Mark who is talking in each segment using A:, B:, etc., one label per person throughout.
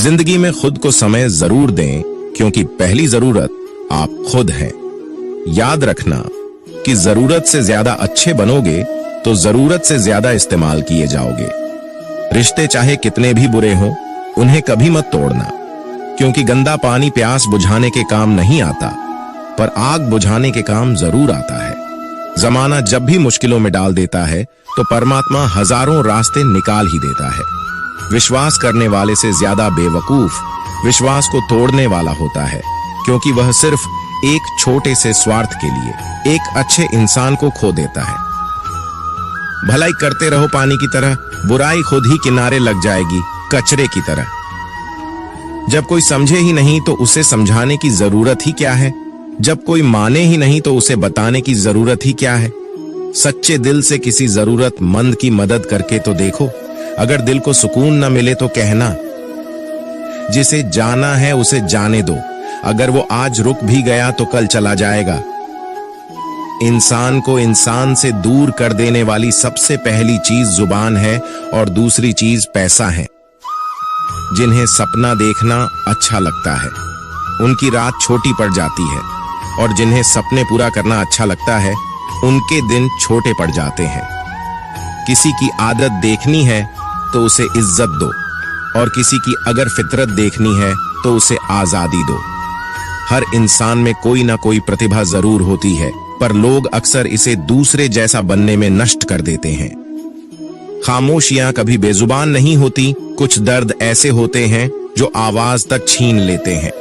A: जिंदगी में खुद को समय जरूर दें, क्योंकि पहली जरूरत आप खुद हैं। याद रखना कि जरूरत से ज्यादा अच्छे बनोगे तो जरूरत से ज्यादा इस्तेमाल किए जाओगे। रिश्ते चाहे कितने भी बुरे हों, उन्हें कभी मत तोड़ना, क्योंकि गंदा पानी प्यास बुझाने के काम नहीं आता, पर आग बुझाने के काम जरूर आता है। जमाना जब भी मुश्किलों में डाल देता है तो परमात्मा हजारों रास्ते निकाल ही देता है। विश्वास करने वाले से ज्यादा बेवकूफ विश्वास को तोड़ने वाला होता है, क्योंकि वह सिर्फ एक छोटे से स्वार्थ के लिए एक अच्छे इंसान को खो देता है। भलाई करते रहो पानी की तरह, बुराई खुद ही किनारे लग जाएगी कचरे की तरह। जब कोई समझे ही नहीं तो उसे समझाने की जरूरत ही क्या है? जब कोई माने ही नहीं तो उसे बताने की जरूरत ही क्या है? सच्चे दिल से किसी जरूरतमंद की मदद करके तो देखो। अगर दिल को सुकून न मिले तो कहना, जिसे जाना है उसे जाने दो। अगर वो आज रुक भी गया तो कल चला जाएगा। इंसान को इंसान से दूर कर देने वाली सबसे पहली चीज जुबान है और दूसरी चीज पैसा है। जिन्हें सपना देखना अच्छा लगता है, उनकी रात छोटी पड़ जाती है, और जिन्हें सपने पूरा करना अच्छा लगता है, उनके दिन छोटे पड़ जाते हैं। किसी की आदत देखनी है तो उसे इज्जत दो, और किसी की अगर फितरत देखनी है तो उसे आजादी दो। हर इंसान में कोई ना कोई प्रतिभा जरूर होती है, पर लोग अक्सर इसे दूसरे जैसा बनने में नष्ट कर देते हैं। खामोशियां कभी बेजुबान नहीं होती, कुछ दर्द ऐसे होते हैं जो आवाज तक छीन लेते हैं।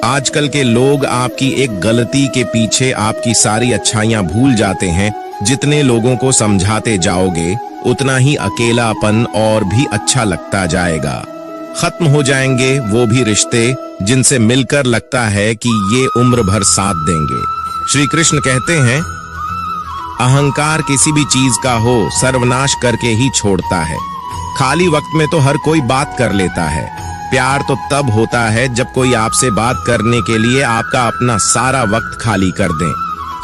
A: आजकल के लोग आपकी एक गलती के पीछे आपकी सारी अच्छाइयां भूल जाते हैं। जितने लोगों को समझाते जाओगे उतना ही अकेलापन और भी अच्छा लगता जाएगा। खत्म हो जाएंगे वो भी रिश्ते जिनसे मिलकर लगता है कि ये उम्र भर साथ देंगे। श्री कृष्ण कहते हैं, अहंकार किसी भी चीज का हो सर्वनाश करके ही छोड़ता है। खाली वक्त में तो हर कोई बात कर लेता है। प्यार तो तब होता है जब कोई आपसे बात करने के लिए आपका अपना सारा वक्त खाली कर दे।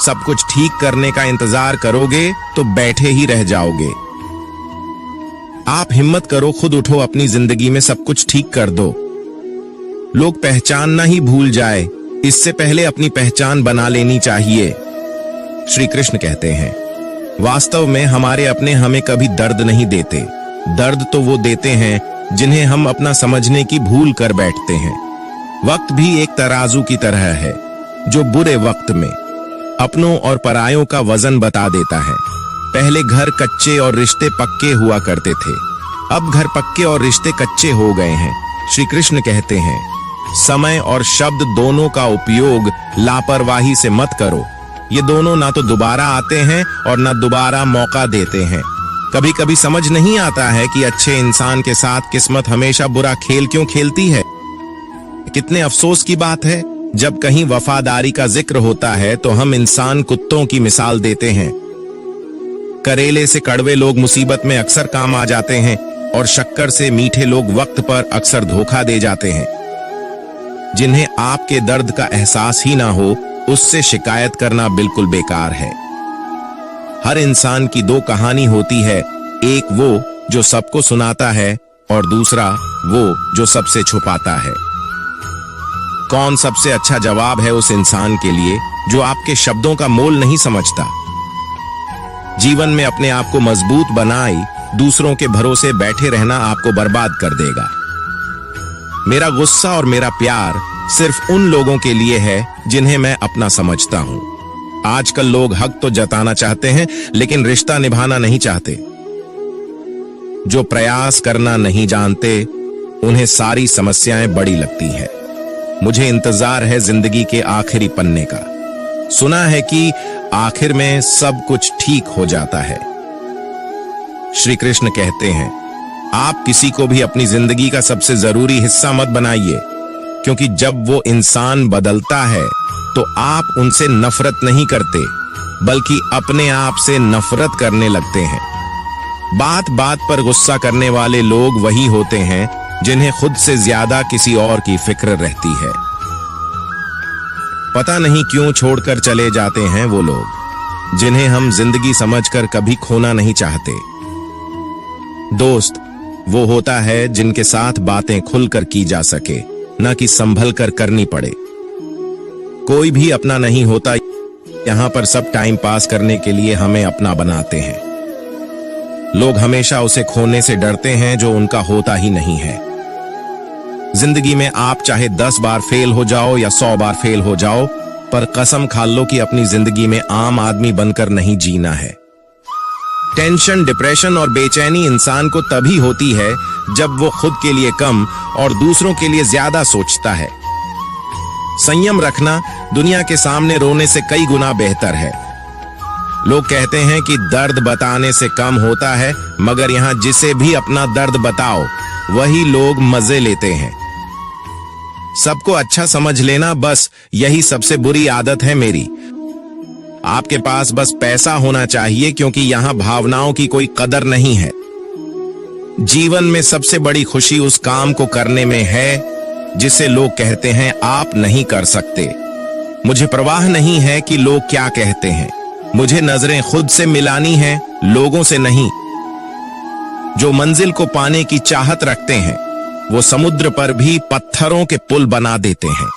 A: सब कुछ ठीक करने का इंतजार करोगे तो बैठे ही रह जाओगे। आप हिम्मत करो, खुद उठो, अपनी जिंदगी में सब कुछ ठीक कर दो। लोग पहचानना ही भूल जाए, इससे पहले अपनी पहचान बना लेनी चाहिए। श्री कृष्ण कहते हैं, वास्तव में हमारे अपने हमें कभी दर्द नहीं देते। दर्द तो वो देते हैं जिन्हें हम अपना समझने की भूल कर बैठते हैं। वक्त भी एक तराजू की तरह है जो बुरे वक्त में अपनों और परायों का वजन बता देता है। पहले घर कच्चे और रिश्ते पक्के हुआ करते थे, अब घर पक्के और रिश्ते कच्चे हो गए हैं। श्री कृष्ण कहते हैं, समय और शब्द दोनों का उपयोग लापरवाही से मत करो। ये दोनों ना तो दोबारा आते हैं और ना दोबारा मौका देते हैं। कभी कभी समझ नहीं आता है कि अच्छे इंसान के साथ किस्मत हमेशा बुरा खेल क्यों खेलती है। कितने अफसोस की बात है, जब कहीं वफादारी का जिक्र होता है तो हम इंसान कुत्तों की मिसाल देते हैं। करेले से कड़वे लोग मुसीबत में अक्सर काम आ जाते हैं, और शक्कर से मीठे लोग वक्त पर अक्सर धोखा दे जाते हैं। जिन्हें आपके दर्द का एहसास ही ना हो, उससे शिकायत करना बिल्कुल बेकार है। हर इंसान की दो कहानी होती है, एक वो जो सबको सुनाता है और दूसरा वो जो सबसे छुपाता है। कौन सबसे अच्छा जवाब है उस इंसान के लिए जो आपके शब्दों का मोल नहीं समझता। जीवन में अपने आप को मजबूत बनाए दूसरों के भरोसे बैठे रहना आपको बर्बाद कर देगा। मेरा गुस्सा और मेरा प्यार सिर्फ उन लोगों के लिए है जिन्हें मैं अपना समझता हूं। आजकल लोग हक तो जताना चाहते हैं लेकिन रिश्ता निभाना नहीं चाहते। जो प्रयास करना नहीं जानते उन्हें सारी समस्याएं बड़ी लगती है। मुझे इंतजार है जिंदगी के आखिरी पन्ने का। सुना है कि आखिर में सब कुछ ठीक हो जाता है। श्री कृष्ण कहते हैं, आप किसी को भी अपनी जिंदगी का सबसे जरूरी हिस्सा मत बनाइए, क्योंकि जब वो इंसान बदलता है तो आप उनसे नफरत नहीं करते बल्कि अपने आप से नफरत करने लगते हैं। बात बात पर गुस्सा करने वाले लोग वही होते हैं जिन्हें खुद से ज्यादा किसी और की फिक्र रहती है। पता नहीं क्यों छोड़कर चले जाते हैं वो लोग जिन्हें हम जिंदगी समझकर कभी खोना नहीं चाहते। दोस्त, वो होता है जिनके साथ बातें खुलकर की जा सके, न कि संभल कर करनी पड़े। कोई भी अपना नहीं होता, यहां पर सब टाइम पास करने के लिए हमें अपना बनाते हैं। लोग हमेशा उसे खोने से डरते हैं जो उनका होता ही नहीं है। जिंदगी में आप चाहे 10 बार फेल हो जाओ या 100 बार फेल हो जाओ, पर कसम खा लो कि अपनी जिंदगी में आम आदमी बनकर नहीं जीना है। टेंशन, डिप्रेशन और बेचैनी इंसान को तभी होती है जब वो खुद के लिए कम और दूसरों के लिए ज्यादा सोचता है। संयम रखना दुनिया के सामने रोने से कई गुना बेहतर है। लोग कहते हैं कि दर्द बताने से कम होता है, मगर यहां जिसे भी अपना दर्द बताओ वही लोग मजे लेते हैं। सबको अच्छा समझ लेना, बस यही सबसे बुरी आदत है मेरी। आपके पास बस पैसा होना चाहिए, क्योंकि यहां भावनाओं की कोई कदर नहीं है। जीवन में सबसे बड़ी खुशी उस काम को करने में है जिसे लोग कहते हैं आप नहीं कर सकते। मुझे परवाह नहीं है कि लोग क्या कहते हैं, मुझे नजरें खुद से मिलानी है, लोगों से नहीं। जो मंजिल को पाने की चाहत रखते हैं वो समुद्र पर भी पत्थरों के पुल बना देते हैं।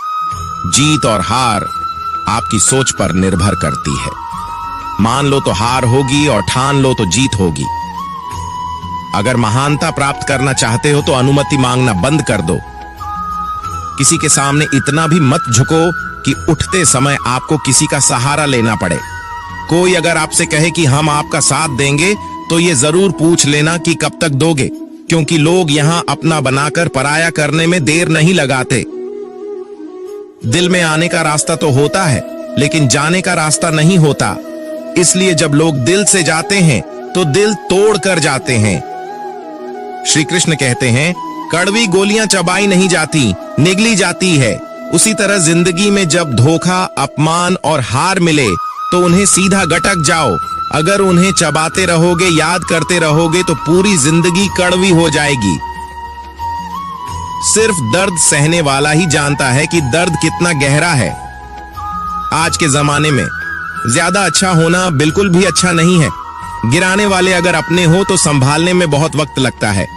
A: जीत और हार आपकी सोच पर निर्भर करती है। मान लो तो हार होगी और ठान लो तो जीत होगी। अगर महानता प्राप्त करना चाहते हो तो अनुमति मांगना बंद कर दो। किसी के सामने इतना भी मत झुको कि उठते समय आपको किसी का सहारा लेना पड़े। कोई अगर आपसे कहे कि हम आपका साथ देंगे तो ये जरूर पूछ लेना कि कब तक दोगे, क्योंकि लोग यहां अपना बनाकर पराया करने में देर नहीं लगाते। दिल में आने का रास्ता तो होता है, लेकिन जाने का रास्ता नहीं होता। इसलिए जब लोग दिल से जाते हैं तो दिल तोड़ कर जाते हैं। श्री कृष्ण कहते हैं, कड़वी गोलियां चबाई नहीं जाती, निगली जाती है। उसी तरह जिंदगी में जब धोखा, अपमान और हार मिले तो उन्हें सीधा गटक जाओ। अगर उन्हें चबाते रहोगे, याद करते रहोगे तो पूरी जिंदगी कड़वी हो जाएगी। सिर्फ दर्द सहने वाला ही जानता है कि दर्द कितना गहरा है। आज के जमाने में ज्यादा अच्छा होना बिल्कुल भी अच्छा नहीं है। गिराने वाले अगर अपने हो तो संभालने में बहुत वक्त लगता है।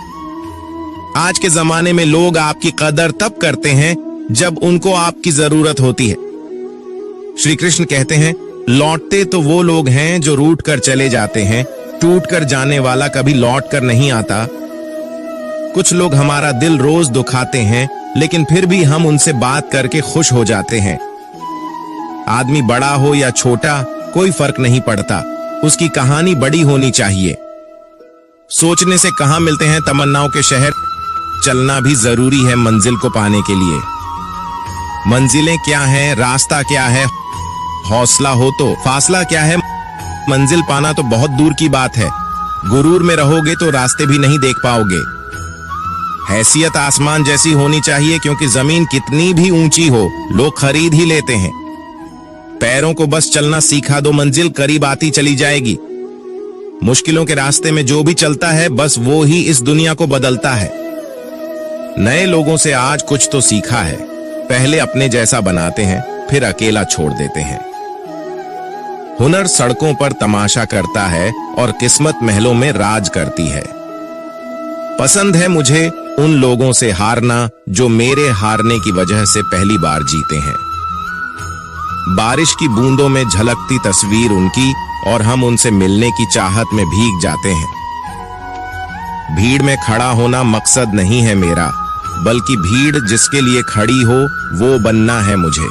A: आज के जमाने में लोग आपकी कदर तब करते हैं जब उनको आपकी जरूरत होती है। श्री कृष्ण कहते हैं, लौटते तो वो लोग हैं जो रूठ कर चले जाते हैं, टूट कर जाने वाला कभी लौट कर नहीं आता। कुछ लोग हमारा दिल रोज दुखाते हैं, लेकिन फिर भी हम उनसे बात करके खुश हो जाते हैं। आदमी बड़ा हो या छोटा कोई फर्क नहीं पड़ता, उसकी कहानी बड़ी होनी चाहिए। सोचने से कहां मिलते हैं तमन्नाओं के शहर, चलना भी जरूरी है मंजिल को पाने के लिए। मंजिलें क्या है, रास्ता क्या है, हौसला हो तो फासला क्या है, मंजिल पाना तो बहुत दूर की बात है। गुरूर में रहोगे तो रास्ते भी नहीं देख पाओगे। हैसियत आसमान जैसी होनी चाहिए, क्योंकि जमीन कितनी भी ऊंची हो लोग खरीद ही लेते हैं। पैरों को बस चलना सिखा दो, मंजिल करीब आती चली जाएगी। मुश्किलों के रास्ते में जो भी चलता है बस वो ही इस दुनिया को बदलता है। नए लोगों से आज कुछ तो सीखा है, पहले अपने जैसा बनाते हैं फिर अकेला छोड़ देते हैं। हुनर सड़कों पर तमाशा करता है और किस्मत महलों में राज करती है। पसंद है मुझे उन लोगों से हारना जो मेरे हारने की वजह से पहली बार जीते हैं। बारिश की बूंदों में झलकती तस्वीर उनकी और हम उनसे मिलने की चाहत में भीग जाते हैं। भीड़ में खड़ा होना मकसद नहीं है मेरा, बल्कि भीड़ जिसके लिए खड़ी हो वो बनना है मुझे।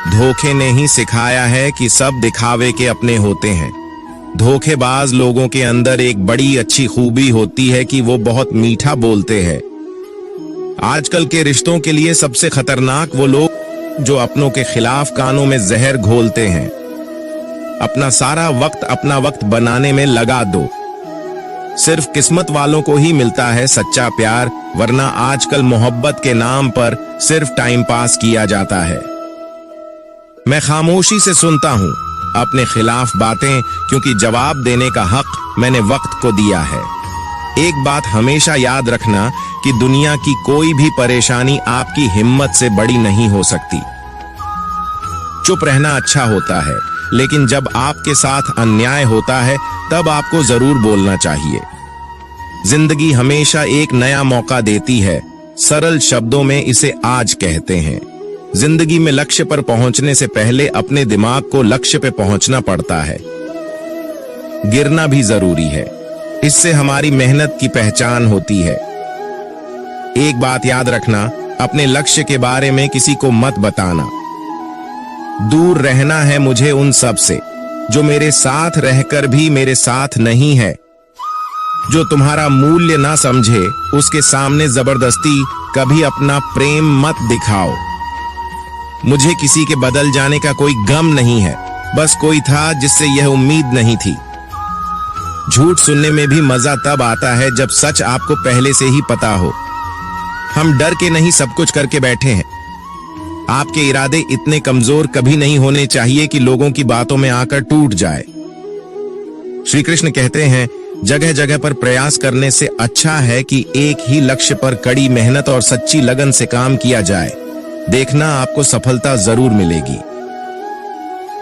A: धोखे ने ही सिखाया है कि सब दिखावे के अपने होते हैं। धोखेबाज लोगों के अंदर एक बड़ी अच्छी खूबी होती है कि वो बहुत मीठा बोलते हैं। आजकल के रिश्तों के लिए सबसे खतरनाक वो लोग जो अपनों के खिलाफ कानों में जहर घोलते हैं। अपना सारा वक्त अपना वक्त बनाने में लगा दो। सिर्फ किस्मत वालों को ही मिलता है सच्चा प्यार, वरना आजकल मोहब्बत के नाम पर सिर्फ टाइम पास किया जाता है। मैं खामोशी से सुनता हूं अपने खिलाफ बातें, क्योंकि जवाब देने का हक मैंने वक्त को दिया है। एक बात हमेशा याद रखना कि दुनिया की कोई भी परेशानी आपकी हिम्मत से बड़ी नहीं हो सकती। चुप रहना अच्छा होता है, लेकिन जब आपके साथ अन्याय होता है तब आपको जरूर बोलना चाहिए। जिंदगी हमेशा एक नया मौका देती है। सरल शब्दों में इसे आज कहते हैं। जिंदगी में लक्ष्य पर पहुंचने से पहले अपने दिमाग को लक्ष्य पे पहुंचना पड़ता है। गिरना भी जरूरी है, इससे हमारी मेहनत की पहचान होती है। एक बात याद रखना, अपने लक्ष्य के बारे में किसी को मत बताना। दूर रहना है मुझे उन सब से जो मेरे साथ रहकर भी मेरे साथ नहीं है। जो तुम्हारा मूल्य ना समझे उसके सामने जबरदस्ती कभी अपना प्रेम मत दिखाओ। मुझे किसी के बदल जाने का कोई गम नहीं है, बस कोई था जिससे यह उम्मीद नहीं थी। झूठ सुनने में भी मजा तब आता है जब सच आपको पहले से ही पता हो। हम डर के नहीं सब कुछ करके बैठे हैं। आपके इरादे इतने कमजोर कभी नहीं होने चाहिए कि लोगों की बातों में आकर टूट जाए। श्री कृष्ण कहते हैं, जगह जगह पर प्रयास करने से अच्छा है कि एक ही लक्ष्य पर कड़ी मेहनत और सच्ची लगन से काम किया जाए। देखना आपको सफलता जरूर मिलेगी।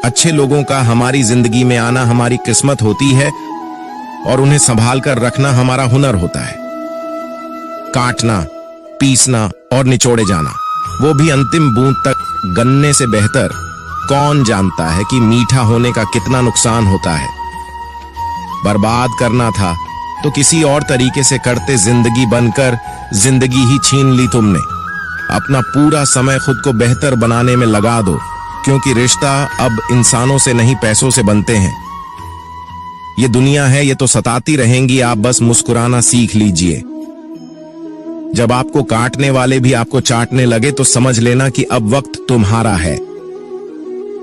A: अच्छे लोगों का हमारी जिंदगी में आना हमारी किस्मत होती है और उन्हें संभाल कर रखना हमारा हुनर होता है। काटना, पीसना और निचोड़े जाना, वो भी अंतिम बूंद तक गन्ने से बेहतर। कौन जानता है कि मीठा होने का कितना नुकसान होता है। बर्बाद करना था तो किसी और तरीके से करते, जिंदगी बनकर जिंदगी ही छीन ली तुमने। अपना पूरा समय खुद को बेहतर बनाने में लगा दो, क्योंकि रिश्ता अब इंसानों से नहीं पैसों से बनते हैं। ये दुनिया है, ये तो सताती रहेंगी, आप बस मुस्कुराना सीख लीजिए। जब आपको काटने वाले भी आपको चाटने लगे तो समझ लेना कि अब वक्त तुम्हारा है।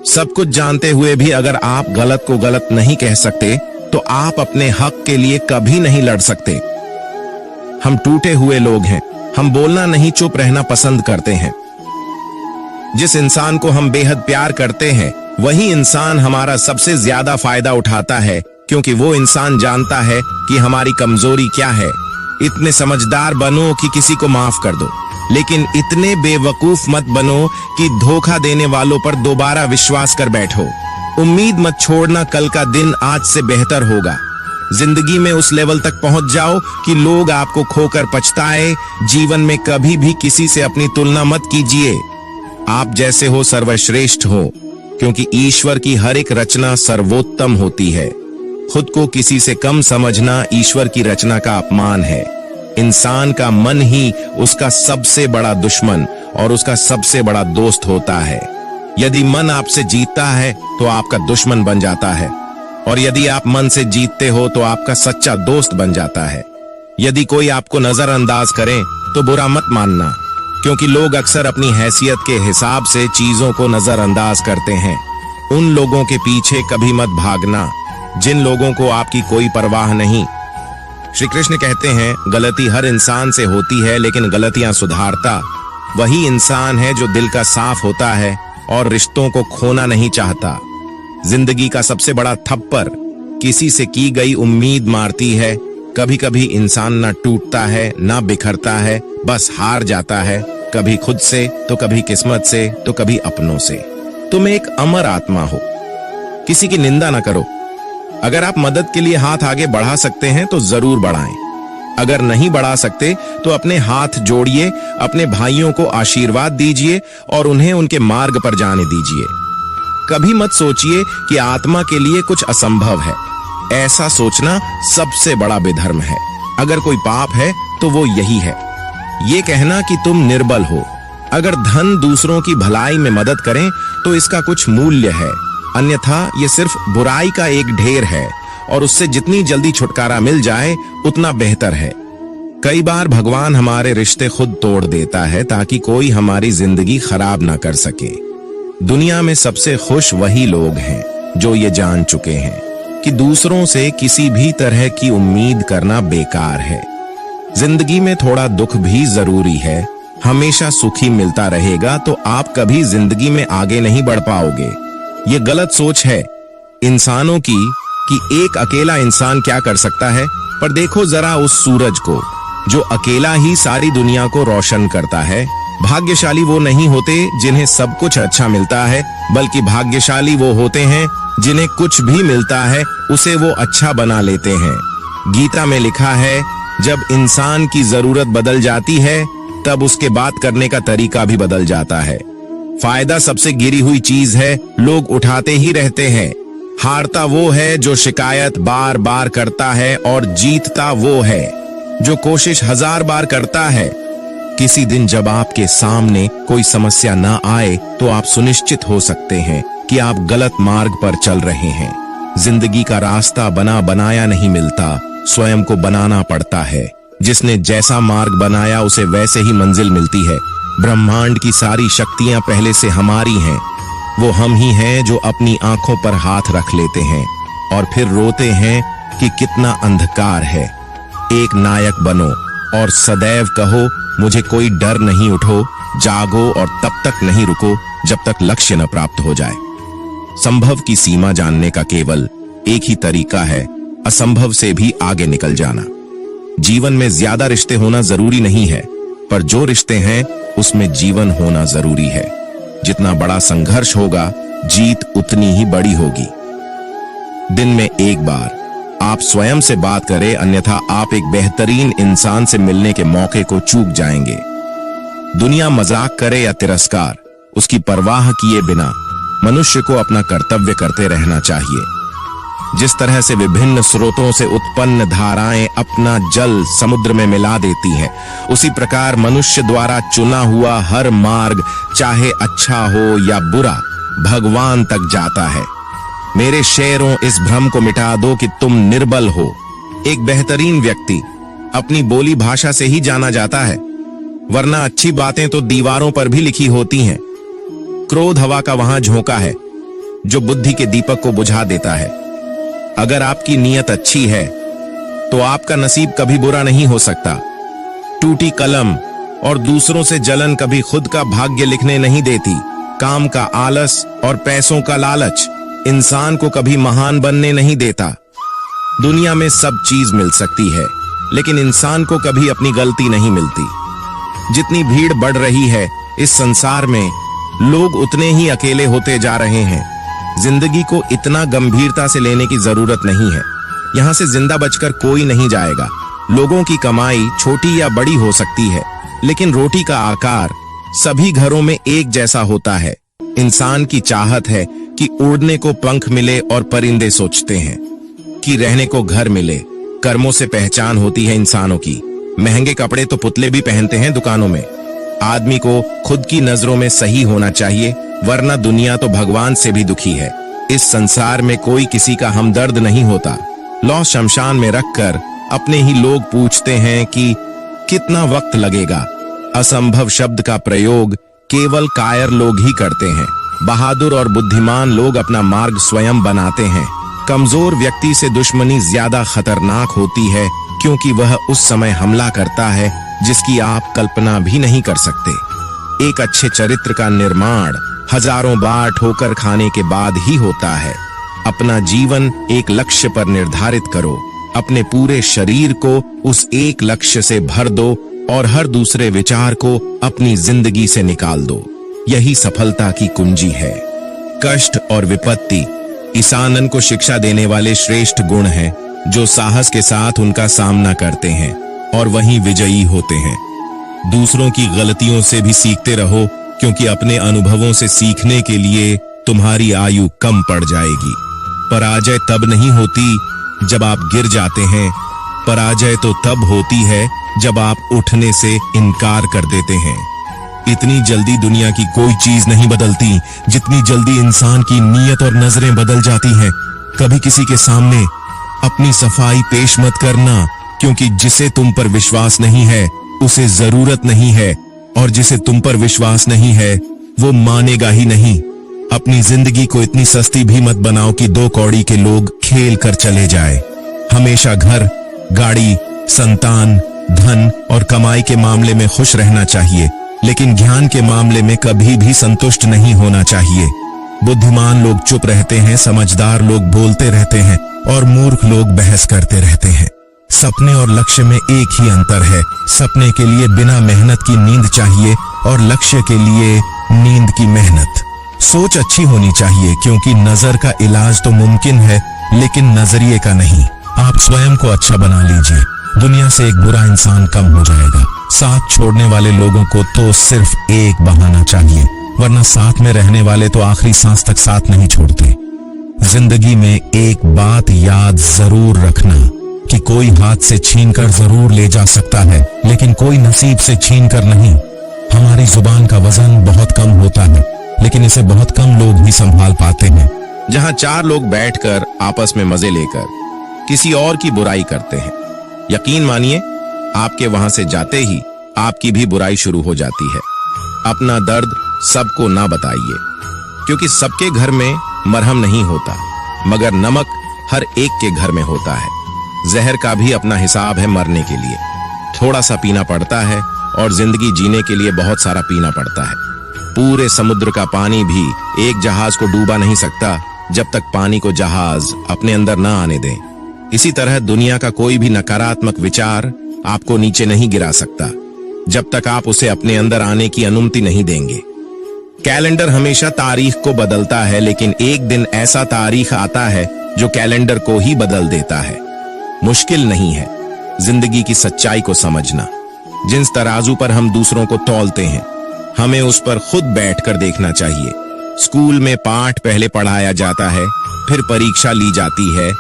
A: सब कुछ जानते हुए भी अगर आप गलत को गलत नहीं कह सकते तो आप अपने हक के लिए कभी नहीं लड़ सकते। हम टूटे हुए लोग हैं, हम बोलना नहीं चुप रहना पसंद करते हैं। जिस इंसान को हम बेहद प्यार करते हैं वही इंसान हमारा सबसे ज्यादा फायदा उठाता है, क्योंकि वो इंसान जानता है कि हमारी कमजोरी क्या है। इतने समझदार बनो कि किसी को माफ कर दो, लेकिन इतने बेवकूफ मत बनो कि धोखा देने वालों पर दोबारा विश्वास कर बैठो। उम्मीद मत छोड़ना, कल का दिन आज से बेहतर होगा। जिंदगी में उस लेवल तक पहुंच जाओ कि लोग आपको खोकर पछताए। जीवन में कभी भी किसी से अपनी तुलना मत कीजिए। आप जैसे हो सर्वश्रेष्ठ हो, क्योंकि ईश्वर की हर एक रचना सर्वोत्तम होती है। खुद को किसी से कम समझना ईश्वर की रचना का अपमान है। इंसान का मन ही उसका सबसे बड़ा दुश्मन और उसका सबसे बड़ा दोस्त होता है। यदि मन आपसे जीतता है तो आपका दुश्मन बन जाता है, और यदि आप मन से जीतते हो तो आपका सच्चा दोस्त बन जाता है। यदि कोई आपको नजरअंदाज करे तो बुरा मत मानना, क्योंकि लोग अक्सर अपनी हैसियत के हिसाब से चीजों को नजरअंदाज करते हैं। उन लोगों के पीछे कभी मत भागना जिन लोगों को आपकी कोई परवाह नहीं। श्री कृष्ण कहते हैं, गलती हर इंसान से होती है, लेकिन गलतियां सुधारता वही इंसान है जो दिल का साफ होता है और रिश्तों को खोना नहीं चाहता। जिंदगी का सबसे बड़ा थप्पड़ किसी से की गई उम्मीद मारती है। कभी कभी इंसान ना टूटता है ना बिखरता है, बस हार जाता है, कभी खुद से तो कभी किस्मत से तो कभी अपनों से। तुम एक अमर आत्मा हो, किसी की निंदा ना करो। अगर आप मदद के लिए हाथ आगे बढ़ा सकते हैं तो जरूर बढ़ाएं। अगर नहीं बढ़ा सकते तो अपने हाथ जोड़िए, अपने भाइयों को आशीर्वाद दीजिए और उन्हें उनके मार्ग पर जाने दीजिए। कभी मत सोचिए कि आत्मा के लिए कुछ असंभव है। ऐसा सोचना सबसे बड़ा बेधर्म है। अगर कोई पाप है तो वो यही है, ये कहना कि तुम निर्बल हो। अगर धन दूसरों की भलाई में मदद करें तो इसका कुछ मूल्य है, अन्यथा ये सिर्फ बुराई का एक ढेर है और उससे जितनी जल्दी छुटकारा मिल जाए उतना बेहतर है। कई बार भगवान हमारे रिश्ते खुद तोड़ देता है ताकि कोई हमारी जिंदगी खराब ना कर सके। दुनिया में सबसे खुश वही लोग हैं जो ये जान चुके हैं कि दूसरों से किसी भी तरह की उम्मीद करना बेकार है। जिंदगी में थोड़ा दुख भी जरूरी है। हमेशा सुखी मिलता रहेगा तो आप कभी जिंदगी में आगे नहीं बढ़ पाओगे। ये गलत सोच है इंसानों की कि एक अकेला इंसान क्या कर सकता है, पर देखो जरा उस सूरज को जो अकेला ही सारी दुनिया को रोशन करता है। भाग्यशाली वो नहीं होते जिन्हें सब कुछ अच्छा मिलता है, बल्कि भाग्यशाली वो होते हैं जिन्हें कुछ भी मिलता है उसे वो अच्छा बना लेते हैं। गीता में लिखा है, जब इंसान की जरूरत बदल जाती है तब उसके बात करने का तरीका भी बदल जाता है। फायदा सबसे गिरी हुई चीज है, लोग उठाते ही रहते हैं। हारता वो है जो शिकायत बार बार करता है और जीतता वो है जो कोशिश 1000 बार करता है। किसी दिन जब आपके सामने कोई समस्या ना आए तो आप सुनिश्चित हो सकते हैं कि आप गलत मार्ग पर चल रहे हैं। जिंदगी का रास्ता बना बनाया नहीं मिलता, स्वयं को बनाना पड़ता है। जिसने जैसा मार्ग बनाया उसे वैसे ही मंजिल मिलती है। ब्रह्मांड की सारी शक्तियां पहले से हमारी हैं। वो हम ही हैं जो अपनी आंखों पर हाथ रख लेते हैं और फिर रोते हैं कि कितना अंधकार है। एक नायक बनो और सदैव कहो, मुझे कोई डर नहीं, उठो, जागो और तब तक नहीं रुको जब तक लक्ष्य न प्राप्त हो जाए। संभव की सीमा जानने का केवल एक ही तरीका है, असंभव से भी आगे निकल जाना। जीवन में ज्यादा रिश्ते होना जरूरी नहीं है, पर जो रिश्ते हैं उसमें जीवन होना जरूरी है। जितना बड़ा संघर्ष होगा, जीत उतनी ही बड़ी होगी। दिन में एक बार आप स्वयं से बात करें, अन्यथा आप एक बेहतरीन इंसान से मिलने के मौके को चूक जाएंगे। दुनिया मजाक करे या तिरस्कार, उसकी परवाह किए बिना मनुष्य को अपना कर्तव्य करते रहना चाहिए। जिस तरह से विभिन्न स्रोतों से उत्पन्न धाराएं अपना जल समुद्र में मिला देती हैं, उसी प्रकार मनुष्य द्वारा चुना हुआ हर मार्ग, चाहे अच्छा हो या बुरा, भगवान तक जाता है। मेरे शेरों, इस भ्रम को मिटा दो कि तुम निर्बल हो। एक बेहतरीन व्यक्ति अपनी बोली भाषा से ही जाना जाता है, वरना अच्छी बातें तो दीवारों पर भी लिखी होती हैं। क्रोध हवा का वहां झोंका है जो बुद्धि के दीपक को बुझा देता है। अगर आपकी नीयत अच्छी है तो आपका नसीब कभी बुरा नहीं हो सकता। टूटी कलम और दूसरों से जलन कभी खुद का भाग्य लिखने नहीं देती। काम का आलस और पैसों का लालच इंसान को कभी महान बनने नहीं देता। दुनिया में सब चीज मिल सकती है, लेकिन इंसान को कभी अपनी गलती नहीं मिलती। जितनी भीड़ बढ़ रही है इस संसार में, लोग उतने ही अकेले होते जा रहे हैं। जिंदगी को इतना गंभीरता से लेने की जरूरत नहीं है। यहाँ से जिंदा बचकर कोई नहीं जाएगा। लोगों की कमाई छोटी या बड़ी हो सकती है, लेकिन रोटी का आकार सभी घरों में एक जैसा होता है। इंसान की चाहत है कि उड़ने को पंख मिले और परिंदे सोचते हैं कि रहने को घर मिले। कर्मों से पहचान होती है इंसानों की। महंगे कपड़े तो पुतले भी पहनते हैं दुकानों में। आदमी को खुद की नजरों में सही होना चाहिए, वरना दुनिया तो भगवान से भी दुखी है। इस संसार में कोई किसी का हमदर्द नहीं होता। लौह शमशान में रखकर अपने ही लोग पूछते हैं कि कितना वक्त लगेगा। असंभव शब्द का प्रयोग केवल कायर लोग ही करते हैं। बहादुर और बुद्धिमान लोग अपना मार्ग स्वयं बनाते हैं। कमजोर व्यक्ति से दुश्मनी ज्यादा खतरनाक होती है, क्योंकि वह उस समय हमला करता है जिसकी आप कल्पना भी नहीं कर सकते। एक अच्छे चरित्र का निर्माण हजारों बार ठोकर खाने के बाद ही होता है। अपना जीवन एक लक्ष्य पर निर्धारित करो। अपने पूरे शरीर को उस एक लक्ष्य से भर दो और हर दूसरे विचार को अपनी जिंदगी से निकाल दो। यही सफलता की कुंजी है। कष्ट और विपत्ति ईसानन को शिक्षा देने वाले श्रेष्ठ गुण हैं, जो साहस के साथ उनका सामना करते हैं और वहीं विजयी होते हैं। दूसरों की गलतियों से भी सीखते रहो, क्योंकि अपने अनुभवों से सीखने के लिए तुम्हारी आयु कम पड़ जाएगी। पराजय तब नहीं होती जब आप गिर जाते हैं, पराजय तो तब होती है जब आप उठने से इनकार कर देते हैं। इतनी जल्दी दुनिया की कोई चीज नहीं बदलती जितनी जल्दी इंसान की नीयत और नजरें बदल जाती हैं। कभी किसी के सामने अपनी सफाई पेश मत करना, क्योंकि जिसे तुम पर विश्वास नहीं है उसे जरूरत नहीं है, और जिसे तुम पर विश्वास नहीं है वो मानेगा ही नहीं। अपनी जिंदगी को इतनी सस्ती भी मत बनाओ कि 2 कौड़ी के लोग खेल कर चले जाए। हमेशा घर, गाड़ी, संतान, धन और कमाई के मामले में खुश रहना चाहिए, लेकिन ज्ञान के मामले में कभी भी संतुष्ट नहीं होना चाहिए। बुद्धिमान लोग चुप रहते हैं, समझदार लोग बोलते रहते हैं और मूर्ख लोग बहस करते रहते हैं। सपने और लक्ष्य में एक ही अंतर है। सपने के लिए बिना मेहनत की नींद चाहिए और लक्ष्य के लिए नींद की मेहनत। सोच अच्छी होनी चाहिए, क्योंकि नजर का इलाज तो मुमकिन है, लेकिन नजरिए का नहीं। आप स्वयं को अच्छा बना लीजिए।
B: दुनिया से एक बुरा इंसान कम हो जाएगा। साथ छोड़ने वाले लोगों को तो सिर्फ एक बहाना चाहिए, वरना साथ में रहने वाले तो आखिरी सांस तक साथ नहीं छोड़ते। जिंदगी में एक बात याद जरूर रखना कि कोई हाथ से छीनकर जरूर ले जा सकता है, लेकिन कोई नसीब से छीनकर नहीं। हमारी जुबान का वजन बहुत कम होता है, लेकिन इसे बहुत कम लोग ही संभाल पाते हैं।
A: जहां 4 लोग बैठकर आपस में मजे लेकर किसी और की बुराई करते हैं, यकीन मानिए आपके वहां से जाते ही आपकी भी बुराई शुरू हो जाती है। अपना दर्द सबको ना बताइए, क्योंकि सबके घर में मरहम नहीं होता, मगर नमक हर एक के घर में होता है। जहर का भी अपना हिसाब है मरने के लिए। थोड़ा सा पीना पड़ता है और जिंदगी जीने के लिए बहुत सारा पीना पड़ता है। पूरे समुद्र का पानी भी एक जहाज को डूबा नहीं सकता जब तक पानी को जहाज अपने अंदर ना आने दें। इसी तरह दुनिया का कोई भी नकारात्मक विचार आपको नीचे नहीं गिरा सकता जब तक आप उसे अपने अंदर आने की अनुमति नहीं देंगे। कैलेंडर हमेशा तारीख को बदलता है, लेकिन एक दिन ऐसा तारीख आता है जो कैलेंडर को ही बदल देता है। मुश्किल नहीं है जिंदगी की सच्चाई को समझना। जिस तराजू पर हम दूसरों को तौलते हैं, हमें उस पर खुद बैठकर देखना चाहिए। स्कूल में पाठ पहले पढ़ाया जाता है, फिर परीक्षा ली जाती है,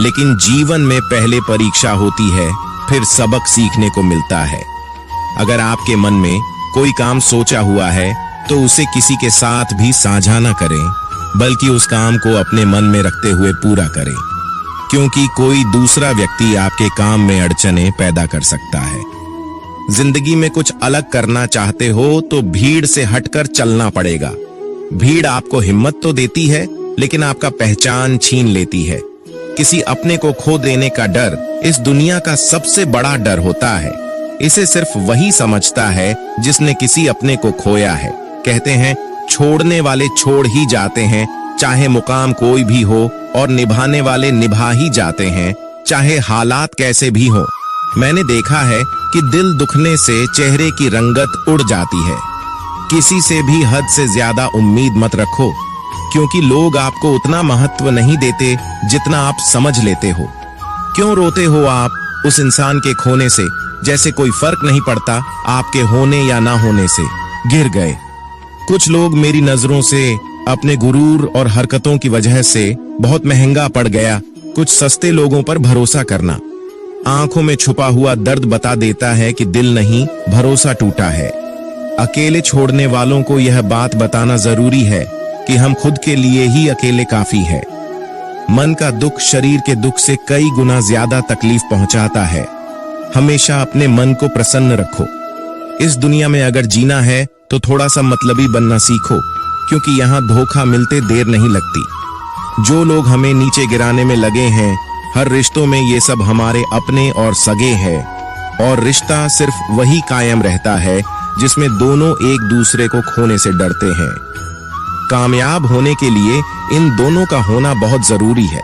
A: लेकिन जीवन में पहले परीक्षा होती है, फिर सबक सीखने को मिलता है। अगर आपके मन में कोई काम सोचा हुआ है तो उसे किसी के साथ भी साझा न करें, बल्कि उस काम को अपने मन में रखते हुए पूरा करें, क्योंकि कोई दूसरा व्यक्ति आपके काम में अड़चने पैदा कर सकता है। जिंदगी में कुछ अलग करना चाहते हो तो भीड़ से हटकर चलना पड़ेगा। भीड़ आपको हिम्मत तो देती है, लेकिन आपका पहचान छीन लेती है। किसी अपने को खो देने का डर इस दुनिया का सबसे बड़ा डर होता है। इसे सिर्फ वही समझता है जिसने किसी अपने को खोया है। कहते हैं छोड़ने वाले छोड़ ही जाते हैं, चाहे मुकाम कोई भी हो, और निभाने वाले निभा ही जाते हैं, चाहे हालात कैसे भी हो। मैंने देखा है कि दिल दुखने से चेहरे की रंगत उड़ जाती है। किसी से भी हद से ज्यादा उम्मीद मत रखो, क्योंकि लोग आपको उतना महत्व नहीं देते जितना आप समझ लेते हो। क्यों रोते हो आप उस इंसान के खोने से, जैसे कोई फर्क नहीं पड़ता आपके होने या ना होने से। गिर गए। कुछ लोग मेरी नजरों से अपने गुरूर और हरकतों की वजह से बहुत महंगा पड़ गया। कुछ सस्ते लोगों पर भरोसा करना आंखों में छुपा हुआ दर्द बता देता है कि दिल नहीं, भरोसा टूटा है। अकेले छोड़ने वालों को यह बात बताना जरूरी है कि हम खुद के लिए ही अकेले काफी है। मन का दुख शरीर के दुख से कई गुना ज्यादा तकलीफ पहुंचाता है। हमेशा अपने मन को प्रसन्न रखो। इस दुनिया में अगर जीना है तो थोड़ा सा मतलबी बनना सीखो, क्योंकि यहाँ धोखा मिलते देर नहीं लगती। जो लोग हमें नीचे गिराने में लगे हैं, हर रिश्तों में ये सब हमारे अपने और सगे हैं, और रिश्ता सिर्फ वही कायम रहता है जिसमें दोनों एक दूसरे को खोने से डरते हैं। कामयाब होने के लिए इन दोनों का होना बहुत जरूरी है।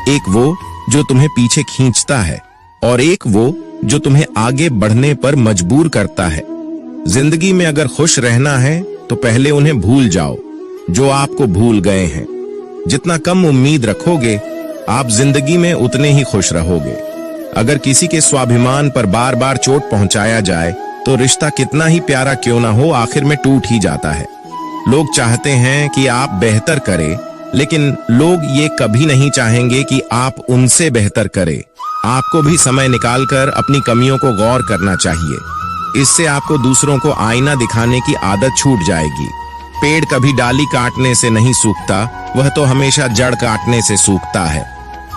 A: एक वो जो तुम्हें पीछे खींचता है, और एक वो जो तुम्हें आगे बढ़ने पर मजबूर करता है। जिंदगी में अगर खुश रहना है तो पहले उन्हें भूल जाओ जो आपको भूल गए हैं। जितना कम उम्मीद रखोगे, आप जिंदगी में उतने ही खुश रहोगे। अगर किसी के स्वाभिमान पर बार बार चोट पहुंचाया जाए तो रिश्ता कितना ही प्यारा क्यों ना हो, आखिर में टूट ही जाता है। लोग चाहते हैं कि आप बेहतर करें, लेकिन लोग ये कभी नहीं चाहेंगे कि आप उनसे बेहतर करें। आपको भी समय निकालकर अपनी कमियों को गौर करना चाहिए। इससे आपको दूसरों को आईना दिखाने की आदत छूट जाएगी। पेड़ कभी डाली काटने से नहीं सूखता, वह तो हमेशा जड़ काटने से सूखता है।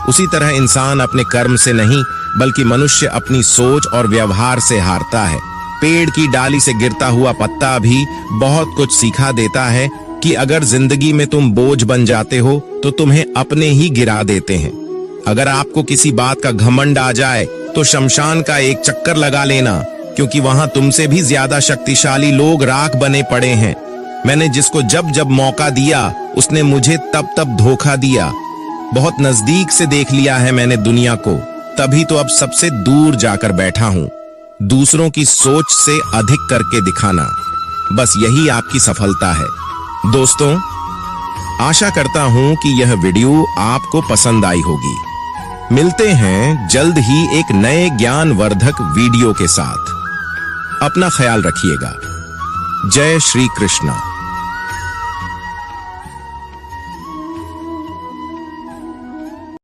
A: उसी तरह इंसान अपने कर्म से नहीं, बल्कि मनुष्य अपनी सोच और व्यवहार से हारता है। पेड़ की डाली से गिरता हुआ पत्ता भी बहुत कुछ सिखा देता है कि अगर जिंदगी में तुम बोझ बन जाते हो तो तुम्हें अपने ही गिरा देते हैं। अगर आपको किसी बात का घमंड आ जाए तो शमशान का एक चक्कर लगा लेना, क्योंकि वहां तुमसे भी ज्यादा शक्तिशाली लोग राख बने पड़े हैं। मैंने जिसको जब जब मौका दिया उसने मुझे तब तब धोखा दिया। बहुत नजदीक से देख लिया है मैंने दुनिया को, तभी तो अब सबसे दूर जाकर बैठा हूं। दूसरों की सोच से अधिक करके दिखाना, बस यही आपकी सफलता है। दोस्तों, आशा करता हूं कि यह वीडियो आपको पसंद आई होगी। मिलते हैं जल्द ही एक नए ज्ञानवर्धक वीडियो के साथ। अपना ख्याल रखिएगा। जय श्री कृष्णा।